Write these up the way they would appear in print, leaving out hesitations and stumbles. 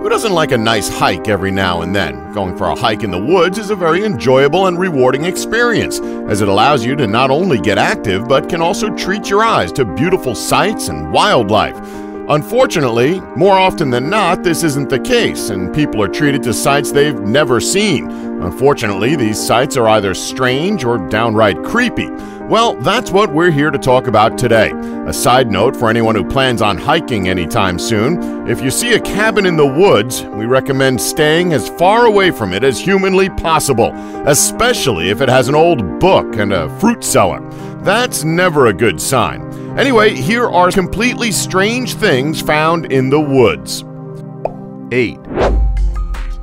Who doesn't like a nice hike every now and then? Going for a hike in the woods is a very enjoyable and rewarding experience, as it allows you to not only get active, but can also treat your eyes to beautiful sights and wildlife. Unfortunately, more often than not, this isn't the case, and people are treated to sights they've never seen. Unfortunately, these sights are either strange or downright creepy. Well, that's what we're here to talk about today. A side note for anyone who plans on hiking anytime soon: if you see a cabin in the woods, we recommend staying as far away from it as humanly possible, especially if it has an old book and a fruit cellar. That's never a good sign. Anyway, here are completely strange things found in the woods. 8.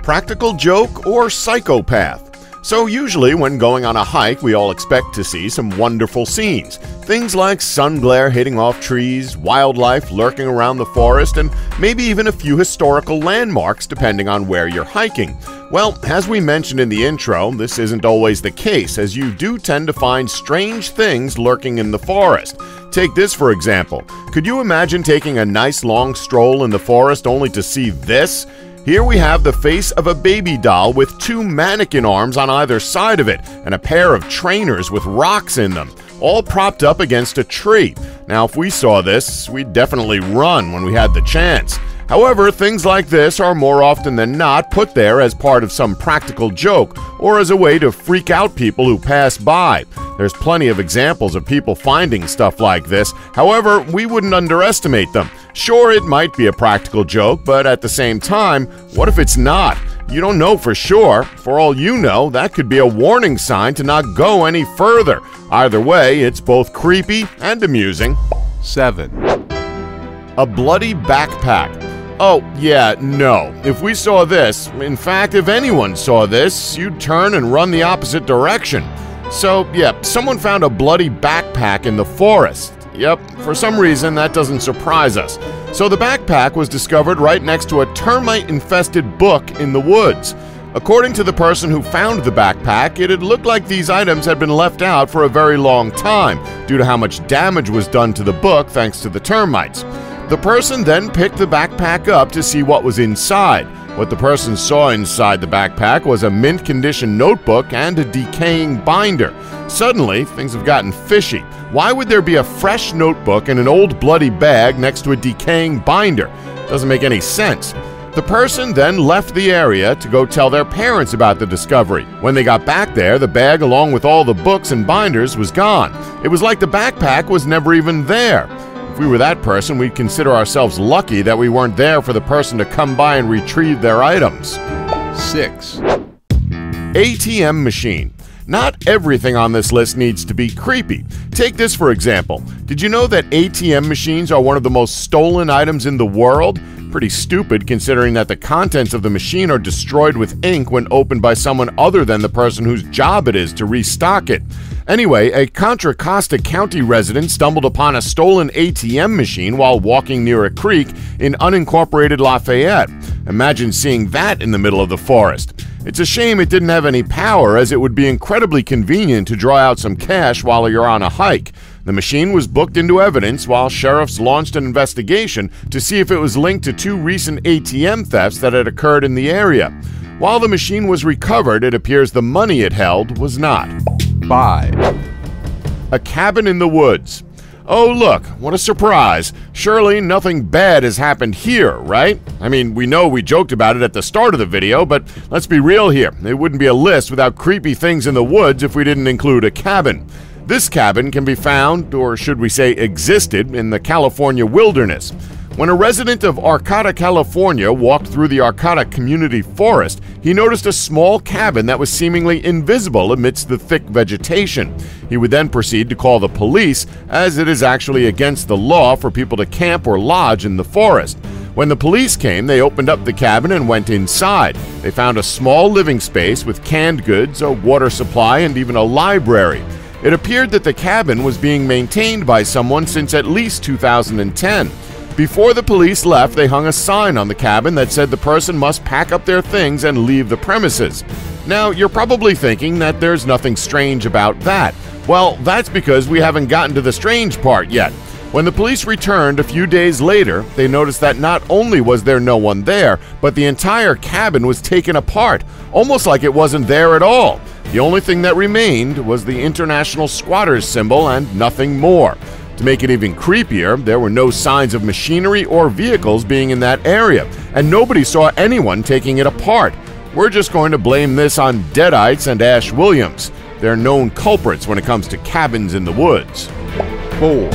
Practical joke or psychopath? So usually when going on a hike, we all expect to see some wonderful scenes. Things like sun glare hitting off trees, wildlife lurking around the forest, and maybe even a few historical landmarks depending on where you're hiking. Well, as we mentioned in the intro, this isn't always the case, as you do tend to find strange things lurking in the forest. Take this for example. Could you imagine taking a nice long stroll in the forest only to see this? Here we have the face of a baby doll with two mannequin arms on either side of it, and a pair of trainers with rocks in them, all propped up against a tree. Now, if we saw this, we'd definitely run when we had the chance. However, things like this are more often than not put there as part of some practical joke, or as a way to freak out people who pass by. There's plenty of examples of people finding stuff like this. However, we wouldn't underestimate them. Sure, it might be a practical joke, but at the same time, what if it's not? You don't know for sure. For all you know, that could be a warning sign to not go any further. Either way, it's both creepy and amusing. 7. A bloody backpack. Oh, yeah, no. If we saw this, in fact, if anyone saw this, you'd turn and run the opposite direction. So, yeah, someone found a bloody backpack in the forest. Yep, for some reason that doesn't surprise us. So the backpack was discovered right next to a termite-infested book in the woods. According to the person who found the backpack, it had looked like these items had been left out for a very long time due to how much damage was done to the book thanks to the termites. The person then picked the backpack up to see what was inside. What the person saw inside the backpack was a mint-condition notebook and a decaying binder. Suddenly, things have gotten fishy. Why would there be a fresh notebook in an old bloody bag next to a decaying binder? Doesn't make any sense. The person then left the area to go tell their parents about the discovery. When they got back there, the bag along with all the books and binders was gone. It was like the backpack was never even there. If we were that person, we'd consider ourselves lucky that we weren't there for the person to come by and retrieve their items. 6. ATM Machine. Not everything on this list needs to be creepy. Take this for example. Did you know that ATM machines are one of the most stolen items in the world? Pretty stupid considering that the contents of the machine are destroyed with ink when opened by someone other than the person whose job it is to restock it. Anyway, a Contra Costa County resident stumbled upon a stolen ATM machine while walking near a creek in unincorporated Lafayette. Imagine seeing that in the middle of the forest. It's a shame it didn't have any power, as it would be incredibly convenient to draw out some cash while you're on a hike. The machine was booked into evidence while sheriffs launched an investigation to see if it was linked to two recent ATM thefts that had occurred in the area. While the machine was recovered, it appears the money it held was not. 5. A cabin in the woods. Oh look, what a surprise. Surely nothing bad has happened here, right? I mean, we know we joked about it at the start of the video, but let's be real here. It wouldn't be a list without creepy things in the woods if we didn't include a cabin. This cabin can be found, or should we say existed, in the California wilderness. When a resident of Arcata, California walked through the Arcata Community Forest, he noticed a small cabin that was seemingly invisible amidst the thick vegetation. He would then proceed to call the police, as it is actually against the law for people to camp or lodge in the forest. When the police came, they opened up the cabin and went inside. They found a small living space with canned goods, a water supply, and even a library. It appeared that the cabin was being maintained by someone since at least 2010. Before the police left, they hung a sign on the cabin that said the person must pack up their things and leave the premises. Now, you're probably thinking that there's nothing strange about that. Well, that's because we haven't gotten to the strange part yet. When the police returned a few days later, they noticed that not only was there no one there, but the entire cabin was taken apart, almost like it wasn't there at all. The only thing that remained was the International Squatters symbol and nothing more. To make it even creepier, there were no signs of machinery or vehicles being in that area, and nobody saw anyone taking it apart. We're just going to blame this on Deadites and Ash Williams. They're known culprits when it comes to cabins in the woods. 4.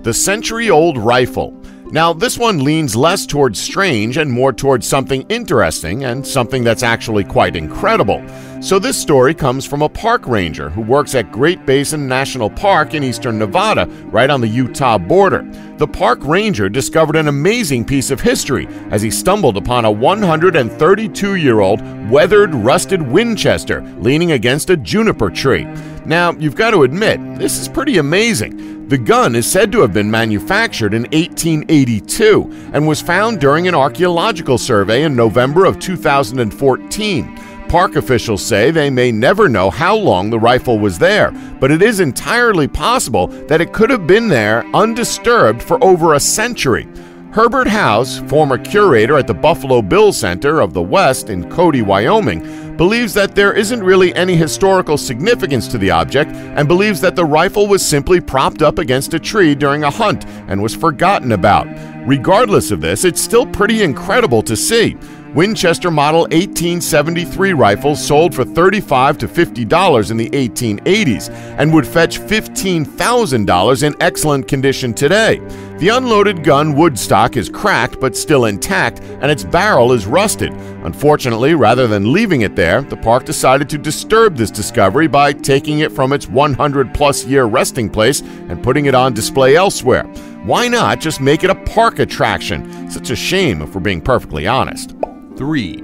The century-old rifle. Now, this one leans less towards strange and more towards something interesting and something that's actually quite incredible. So this story comes from a park ranger who works at Great Basin National Park in eastern Nevada, right on the Utah border. The park ranger discovered an amazing piece of history as he stumbled upon a 132-year-old weathered, rusted Winchester leaning against a juniper tree. Now, you've got to admit, this is pretty amazing. The gun is said to have been manufactured in 1882 and was found during an archaeological survey in November of 2014. Park officials say they may never know how long the rifle was there, but it is entirely possible that it could have been there undisturbed for over a century. Herbert House, former curator at the Buffalo Bill Center of the West in Cody, Wyoming, believes that there isn't really any historical significance to the object and believes that the rifle was simply propped up against a tree during a hunt and was forgotten about. Regardless of this, it's still pretty incredible to see. Winchester Model 1873 rifles sold for $35 to $50 in the 1880s and would fetch $15,000 in excellent condition today. The unloaded gun wood stock is cracked but still intact, and its barrel is rusted. Unfortunately, rather than leaving it there, the park decided to disturb this discovery by taking it from its 100-plus-year resting place and putting it on display elsewhere. Why not just make it a park attraction? Such a shame, if we're being perfectly honest. 3.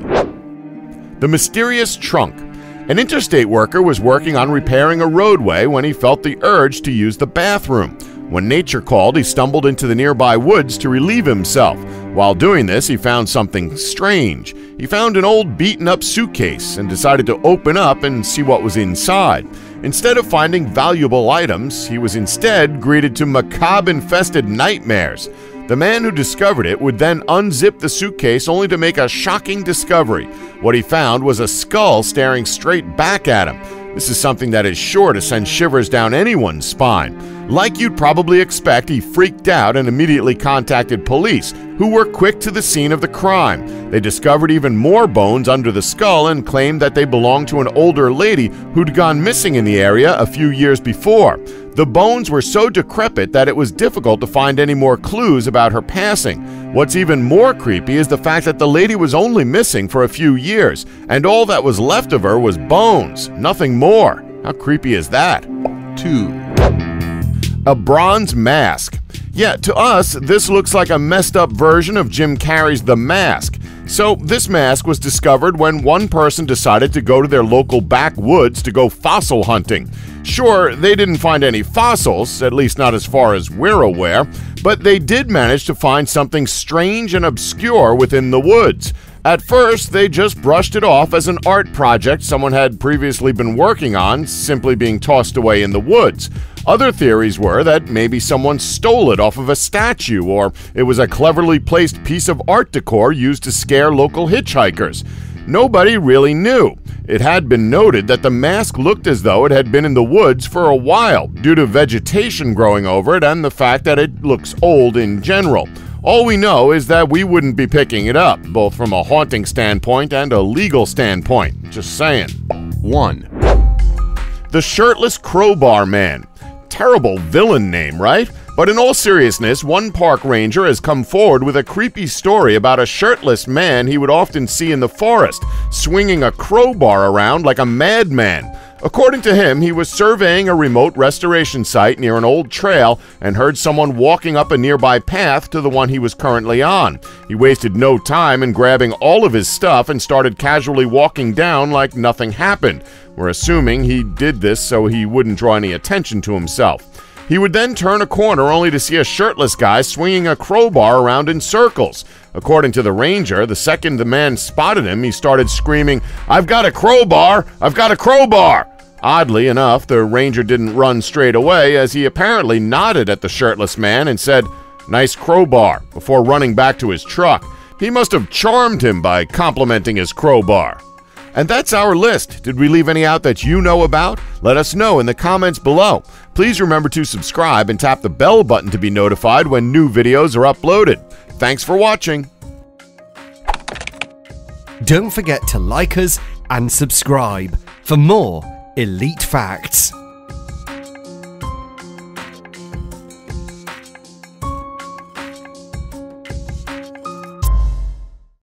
The mysterious trunk. An interstate worker was working on repairing a roadway when he felt the urge to use the bathroom. When nature called, he stumbled into the nearby woods to relieve himself. While doing this, he found something strange. He found an old beaten-up suitcase and decided to open up and see what was inside. Instead of finding valuable items, he was instead greeted to macabre-infested nightmares. The man who discovered it would then unzip the suitcase only to make a shocking discovery. What he found was a skull staring straight back at him. This is something that is sure to send shivers down anyone's spine. Like you'd probably expect, he freaked out and immediately contacted police, who were quick to the scene of the crime. They discovered even more bones under the skull and claimed that they belonged to an older lady who'd gone missing in the area a few years before. The bones were so decrepit that it was difficult to find any more clues about her passing. What's even more creepy is the fact that the lady was only missing for a few years, and all that was left of her was bones, nothing more. How creepy is that? 2. A bronze mask. Yeah, to us, this looks like a messed up version of Jim Carrey's The Mask. So this mask was discovered when one person decided to go to their local backwoods to go fossil hunting. Sure, they didn't find any fossils, at least not as far as we're aware, but they did manage to find something strange and obscure within the woods. At first, they just brushed it off as an art project someone had previously been working on, simply being tossed away in the woods. Other theories were that maybe someone stole it off of a statue, or it was a cleverly placed piece of art decor used to scare local hitchhikers. Nobody really knew. It had been noted that the mask looked as though it had been in the woods for a while, due to vegetation growing over it and the fact that it looks old in general. All we know is that we wouldn't be picking it up, both from a haunting standpoint and a legal standpoint. Just saying. 1. The Shirtless Crowbar Man. Terrible villain name, right? But in all seriousness, one park ranger has come forward with a creepy story about a shirtless man he would often see in the forest, swinging a crowbar around like a madman. According to him, he was surveying a remote restoration site near an old trail and heard someone walking up a nearby path to the one he was currently on. He wasted no time in grabbing all of his stuff and started casually walking down like nothing happened. We're assuming he did this so he wouldn't draw any attention to himself. He would then turn a corner only to see a shirtless guy swinging a crowbar around in circles. According to the ranger, the second the man spotted him, he started screaming, "I've got a crowbar! I've got a crowbar!" Oddly enough, the ranger didn't run straight away, as he apparently nodded at the shirtless man and said, "Nice crowbar," before running back to his truck. He must have charmed him by complimenting his crowbar. And that's our list. Did we leave any out that you know about? Let us know in the comments below. Please remember to subscribe and tap the bell button to be notified when new videos are uploaded. Thanks for watching. Don't forget to like us and subscribe for more elite facts.